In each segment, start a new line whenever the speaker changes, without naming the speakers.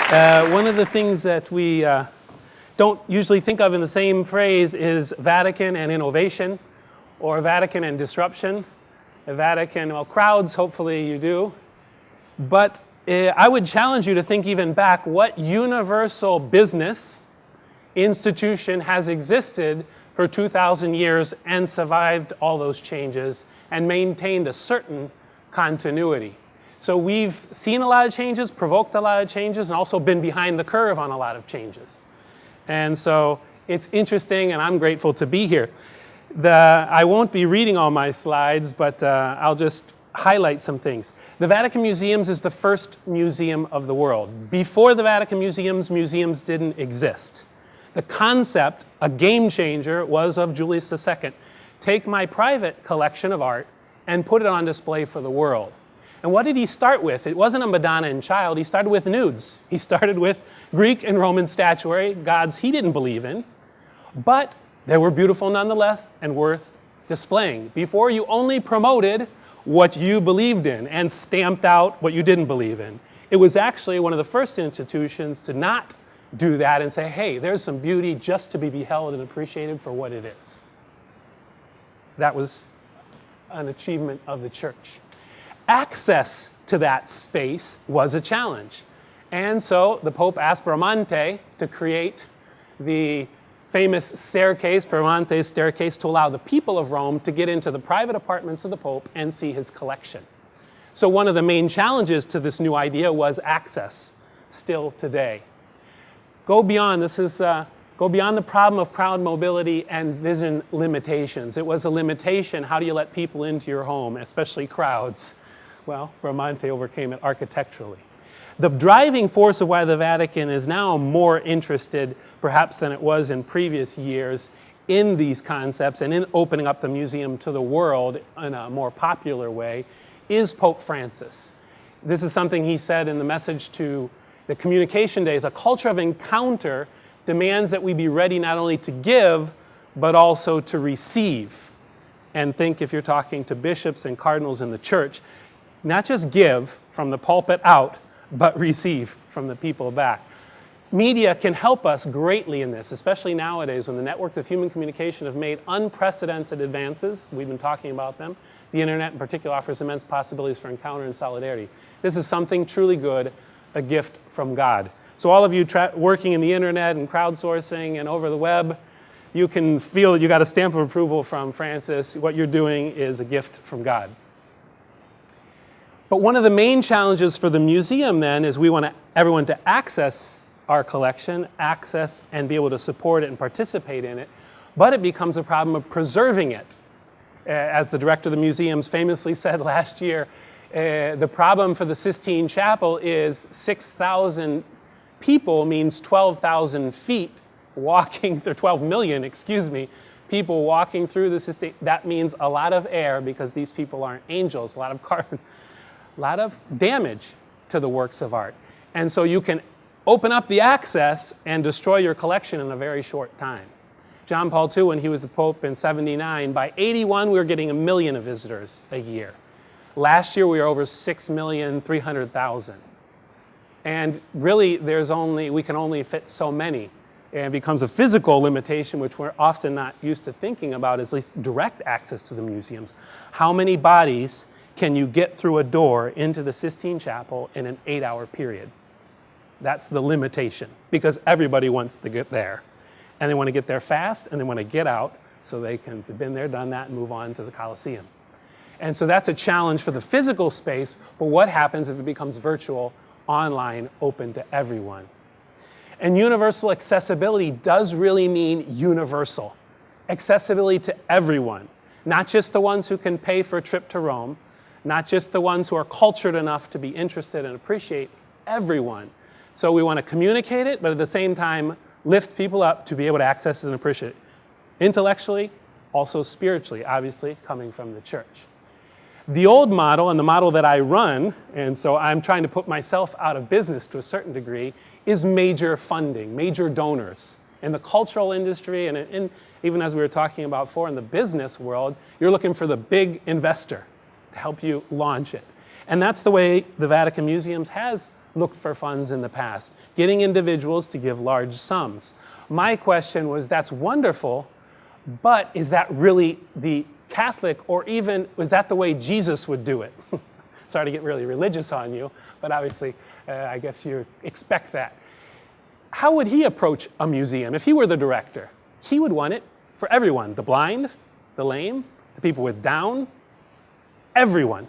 One of the things that we don't usually think of in the same phrase is Vatican and innovation, or Vatican and disruption. Vatican, well, crowds, hopefully you do. But I would challenge you to think even back, what universal business institution has existed for 2,000 years and survived all those changes and maintained a certain continuity. So we've seen a lot of changes, provoked a lot of changes, and also been behind the curve on a lot of changes. And so it's interesting, and I'm grateful to be here. I won't be reading all my slides, but I'll just highlight some things. The Vatican Museums is the first museum of the world. Before the Vatican Museums, museums didn't exist. The concept, a game changer, was of Julius II. Take my private collection of art and put it on display for the world. And what did he start with? It wasn't a Madonna and Child. He started with nudes. He started with Greek and Roman statuary, gods he didn't believe in, but they were beautiful nonetheless and worth displaying. Before, you only promoted what you believed in and stamped out what you didn't believe in. It was actually one of the first institutions to not do that and say, hey, there's some beauty just to be beheld and appreciated for what it is. That was an achievement of the church. Access to that space was a challenge. And so the Pope asked Bramante to create the famous staircase, Bramante's staircase, to allow the people of Rome to get into the private apartments of the Pope and see his collection. So one of the main challenges to this new idea was access, still today. Go beyond the problem of crowd mobility and vision limitations. It was a limitation. How do you let people into your home, especially crowds? Well, Bramante overcame it architecturally. The driving force of why the Vatican is now more interested, perhaps than it was in previous years, in these concepts and in opening up the museum to the world in a more popular way, is Pope Francis. This is something he said in the message to the Communication Days. A culture of encounter demands that we be ready not only to give, but also to receive. And think, if you're talking to bishops and cardinals in the church, not just give from the pulpit out, but receive from the people back. Media can help us greatly in this, especially nowadays when the networks of human communication have made unprecedented advances. We've been talking about them. The internet in particular offers immense possibilities for encounter and solidarity. This is something truly good, a gift from God. So all of you working in the internet and crowdsourcing and over the web, you can feel that you got a stamp of approval from Francis. What you're doing is a gift from God. But one of the main challenges for the museum then is we want everyone to access our collection, access and be able to support it and participate in it, but it becomes a problem of preserving it. As the director of the museums famously said last year, the problem for the Sistine Chapel is 6,000 people means 12,000 feet walking, or 12 million, people walking through the Sistine. That means a lot of air because these people aren't angels, a lot of carbon. A lot of damage to the works of art. And so you can open up the access and destroy your collection in a very short time. John Paul II, when he was the Pope in '79, by '81 we were getting 1 million of visitors a year. Last year we were over 6,300,000. And really we can only fit so many. And it becomes a physical limitation, which we're often not used to thinking about, is at least direct access to the museums. How many bodies can you get through a door into the Sistine Chapel in an 8-hour period? That's the limitation, because everybody wants to get there. And they want to get there fast, and they want to get out so they can have been there, done that, and move on to the Colosseum. And so that's a challenge for the physical space, but what happens if it becomes virtual, online, open to everyone? And universal accessibility does really mean universal. Accessibility to everyone, not just the ones who can pay for a trip to Rome, not just the ones who are cultured enough to be interested and appreciate, everyone. So we want to communicate it, but at the same time, lift people up to be able to access it and appreciate it. Intellectually, also spiritually, obviously, coming from the church. The old model, and the model that I run, and so I'm trying to put myself out of business to a certain degree, is major funding, major donors. In the cultural industry, and even as we were talking about before, in the business world, you're looking for the big investor to help you launch it. And that's the way the Vatican Museums has looked for funds in the past, getting individuals to give large sums. My question was, that's wonderful, but is that really the Catholic, or even was that the way Jesus would do it? Sorry to get really religious on you, but obviously I guess you expect that. How would he approach a museum if he were the director? He would want it for everyone, the blind, the lame, the people with Down, everyone.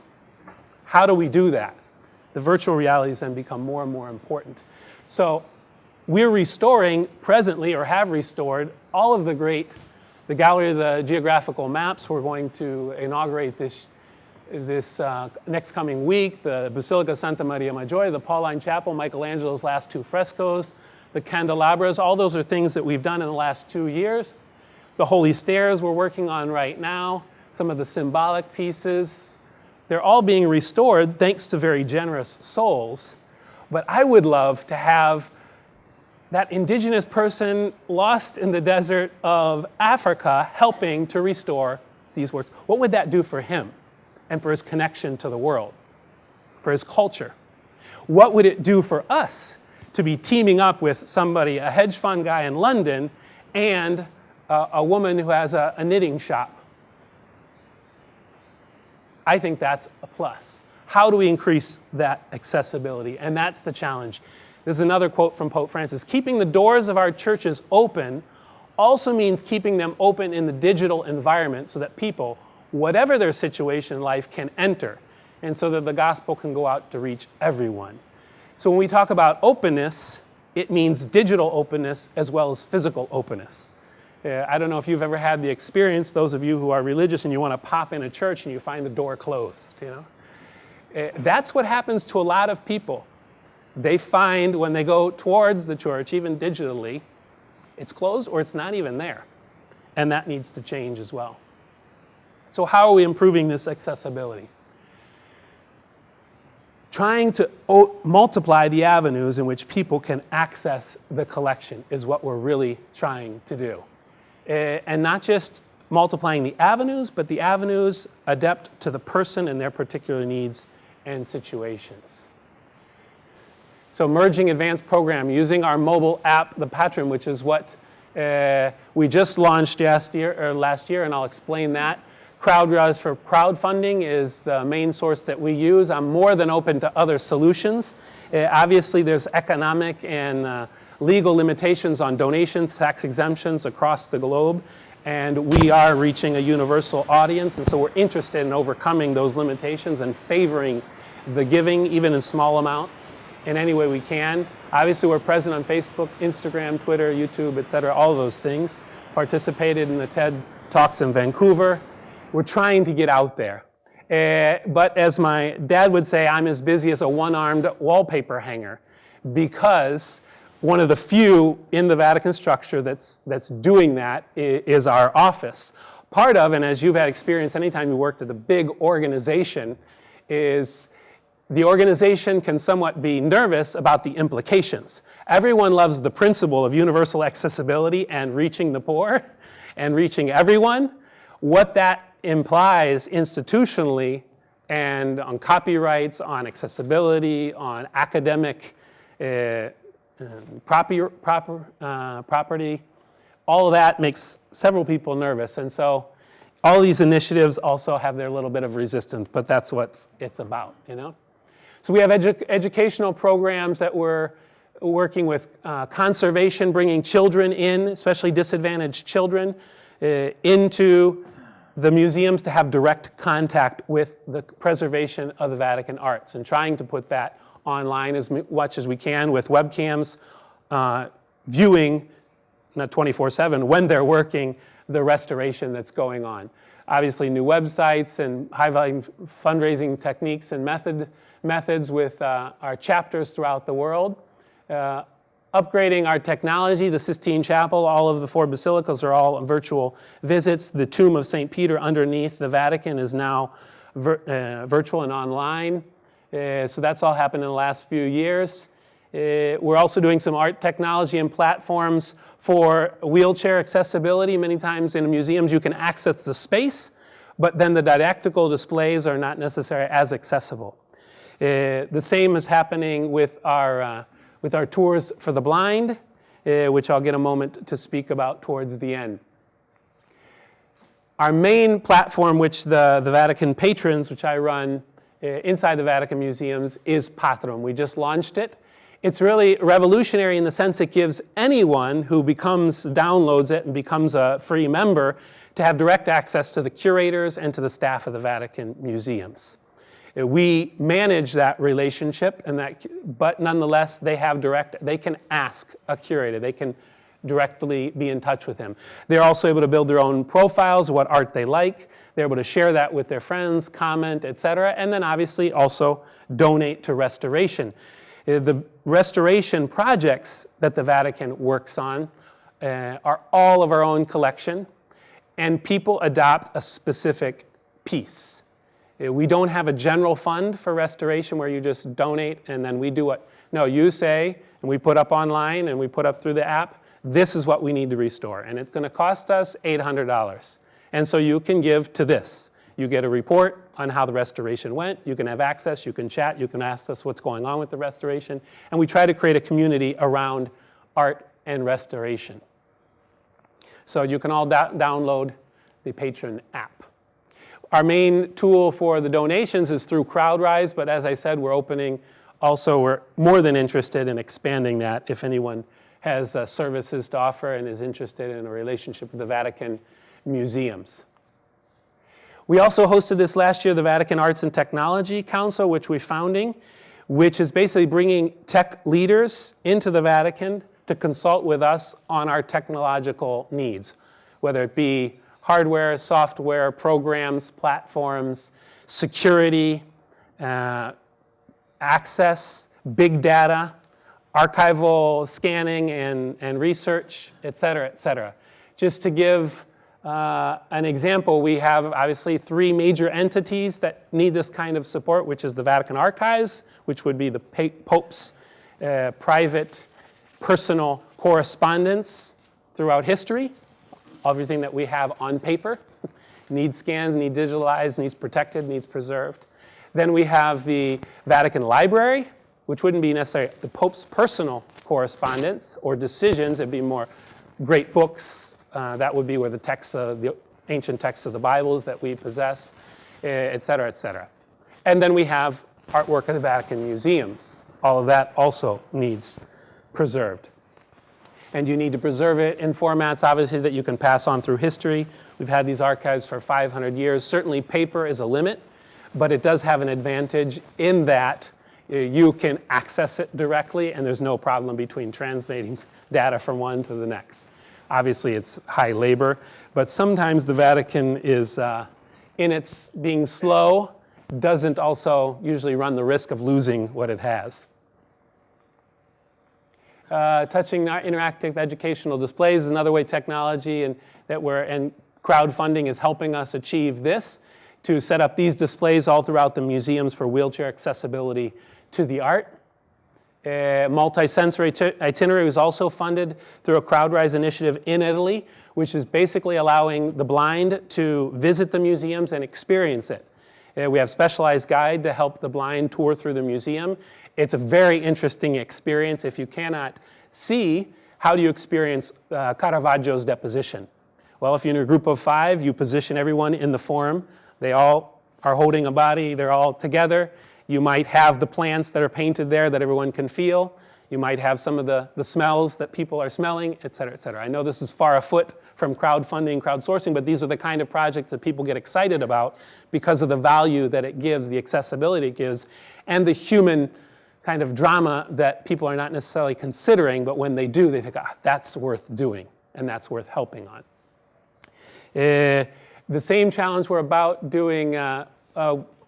How do we do that? The virtual realities then become more and more important. So we're restoring presently, or have restored, all of the Gallery of the Geographical Maps. We're going to inaugurate this next coming week, the Basilica Santa Maria Maggiore, the Pauline Chapel, Michelangelo's last 2 frescoes, the candelabras. All those are things that we've done in the last 2 years. The Holy Stairs we're working on right now, some of the symbolic pieces. They're all being restored thanks to very generous souls. But I would love to have that indigenous person lost in the desert of Africa helping to restore these works. What would that do for him and for his connection to the world, for his culture? What would it do for us to be teaming up with somebody, a hedge fund guy in London, and a woman who has a knitting shop? I think that's a plus. How do we increase that accessibility? And that's the challenge. This is another quote from Pope Francis. Keeping the doors of our churches open also means keeping them open in the digital environment so that people, whatever their situation in life, can enter, and so that the gospel can go out to reach everyone. So when we talk about openness, it means digital openness as well as physical openness. I don't know if you've ever had the experience, those of you who are religious and you want to pop in a church and you find the door closed, That's what happens to a lot of people. They find when they go towards the church, even digitally, it's closed or it's not even there. And that needs to change as well. So how are we improving this accessibility? Trying to multiply the avenues in which people can access the collection is what we're really trying to do. And not just multiplying the avenues, but the avenues adapt to the person and their particular needs and situations. So merging advanced program using our mobile app, the Patron, which is what we just launched last year, and I'll explain that. CrowdSourcing for crowdfunding is the main source that we use. I'm more than open to other solutions. Obviously, there's economic and legal limitations on donations, tax exemptions across the globe, and we are reaching a universal audience, and so we're interested in overcoming those limitations and favoring the giving, even in small amounts, in any way we can. Obviously, we're present on Facebook, Instagram, Twitter, YouTube, etc., all of those things. Participated in the TED Talks in Vancouver. We're trying to get out there. But as my dad would say, I'm as busy as a one-armed wallpaper hanger, because one of the few in the Vatican structure that's doing that is our office. Part of, and as you've had experience anytime you worked at a big organization, is the organization can somewhat be nervous about the implications. Everyone loves the principle of universal accessibility and reaching the poor and reaching everyone. What that implies institutionally and on copyrights, on accessibility, on academic property, all of that makes several people nervous. And so all these initiatives also have their little bit of resistance, but that's what it's about, So we have educational programs that we're working with conservation, bringing children in, especially disadvantaged children, into the museums to have direct contact with the preservation of the Vatican arts, and trying to put that online as much as we can with webcams, viewing, not 24/7, when they're working, the restoration that's going on. Obviously, new websites and high-volume fundraising techniques and methods with our chapters throughout the world. Upgrading our technology, the Sistine Chapel, all of the 4 basilicas are all virtual visits. The tomb of St. Peter underneath the Vatican is now virtual and online. So that's all happened in the last few years. We're also doing some art technology and platforms for wheelchair accessibility. Many times in museums you can access the space, but then the didactical displays are not necessarily as accessible. The same is happening with our tours for the blind, which I'll get a moment to speak about towards the end. Our main platform, which the Vatican patrons, which I run inside the Vatican museums, is Patrum. We just launched it. It's really revolutionary in the sense it gives anyone who downloads it and becomes a free member to have direct access to the curators and to the staff of the Vatican museums. We manage that relationship, but nonetheless, they can ask a curator. They can directly be in touch with him. They're also able to build their own profiles, what art they like. They're able to share that with their friends, comment, etc., and then obviously also donate to restoration. The restoration projects that the Vatican works on are all of our own collection, and people adopt a specific piece. We don't have a general fund for restoration where you just donate and then we do it. No, you say, and we put up online and we put up through the app, this is what we need to restore, and it's going to cost us $800. And so you can give to this. You get a report on how the restoration went. You can have access. You can chat. You can ask us what's going on with the restoration. And we try to create a community around art and restoration. So you can all download the Patron app. Our main tool for the donations is through CrowdRise, but as I said, we're more than interested in expanding that if anyone has services to offer and is interested in a relationship with the Vatican museums. We also hosted this last year, the Vatican Arts and Technology Council, which we're founding, which is basically bringing tech leaders into the Vatican to consult with us on our technological needs, whether it be hardware, software, programs, platforms, security, access, big data, archival scanning and research, et cetera. Just to give an example, we have obviously 3 major entities that need this kind of support, which is the Vatican Archives, which would be the Pope's private, personal correspondence throughout history. Everything that we have on paper needs scanned, needs digitalized, needs protected, needs preserved. Then we have the Vatican Library, which wouldn't be necessarily the Pope's personal correspondence or decisions. It'd be more great books. That would be where the ancient texts of the Bibles that we possess, et cetera, et cetera. And then we have artwork of the Vatican museums. All of that also needs preserved. And you need to preserve it in formats, obviously, that you can pass on through history. We've had these archives for 500 years. Certainly paper is a limit, but it does have an advantage in that you can access it directly and there's no problem between translating data from one to the next. Obviously, it's high labor, but sometimes the Vatican is, in its being slow, doesn't also usually run the risk of losing what it has. Touching interactive educational displays is another way technology and crowdfunding is helping us achieve this, to set up these displays all throughout the museums for wheelchair accessibility to the art. Multi-sensory itinerary was also funded through a CrowdRise initiative in Italy, which is basically allowing the blind to visit the museums and experience it. We have specialized guide to help the blind tour through the museum. It's a very interesting experience. If you cannot see, how do you experience Caravaggio's deposition? Well, if you're in a group of 5, you position everyone in the forum. They all are holding a body. They're all together. You might have the plants that are painted there that everyone can feel. You might have some of the smells that people are smelling, et cetera, et cetera. I know this is far afoot from crowdfunding, crowdsourcing, but these are the kind of projects that people get excited about because of the value that it gives, the accessibility it gives, and the human kind of drama that people are not necessarily considering, but when they do, they think, that's worth doing, and that's worth helping on. The same challenge we're about doing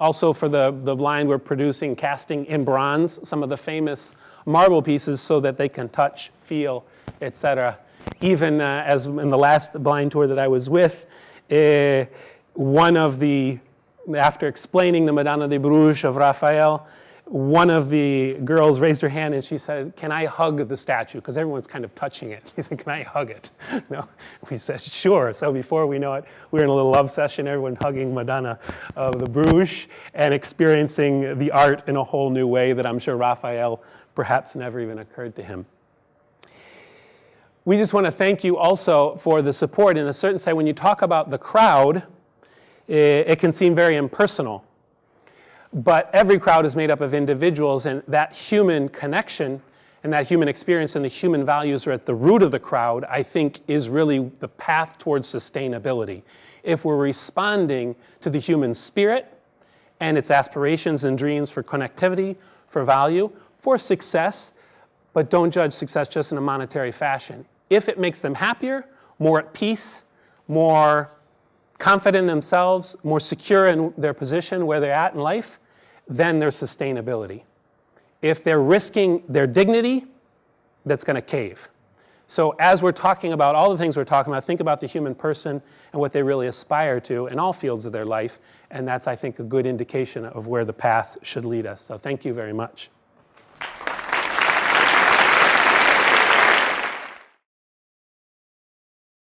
also for the blind, we're producing casting in bronze some of the famous marble pieces so that they can touch, feel, etc. Even as in the last blind tour that I was with, after explaining the Madonna de Bruges of Raphael, one of the girls raised her hand and she said, "Can I hug the statue?" Because everyone's kind of touching it. She said, "Can I hug it?" No, we said, "Sure." So before we know it, we were in a little love session, everyone hugging Madonna of the Bruges and experiencing the art in a whole new way that I'm sure Raphael perhaps never even occurred to him. We just want to thank you also for the support. In a certain sense, when you talk about the crowd, it can seem very impersonal. But every crowd is made up of individuals, and that human connection and that human experience and the human values are at the root of the crowd, I think, is really the path towards sustainability. If we're responding to the human spirit and its aspirations and dreams for connectivity, for value, for success, but don't judge success just in a monetary fashion. If it makes them happier, more at peace, more confident in themselves, more secure in their position, where they're at in life, then there's sustainability. If they're risking their dignity, that's going to cave. So as we're talking about all the things we're talking about, think about the human person and what they really aspire to in all fields of their life, and that's, I think, a good indication of where the path should lead us. So thank you very much.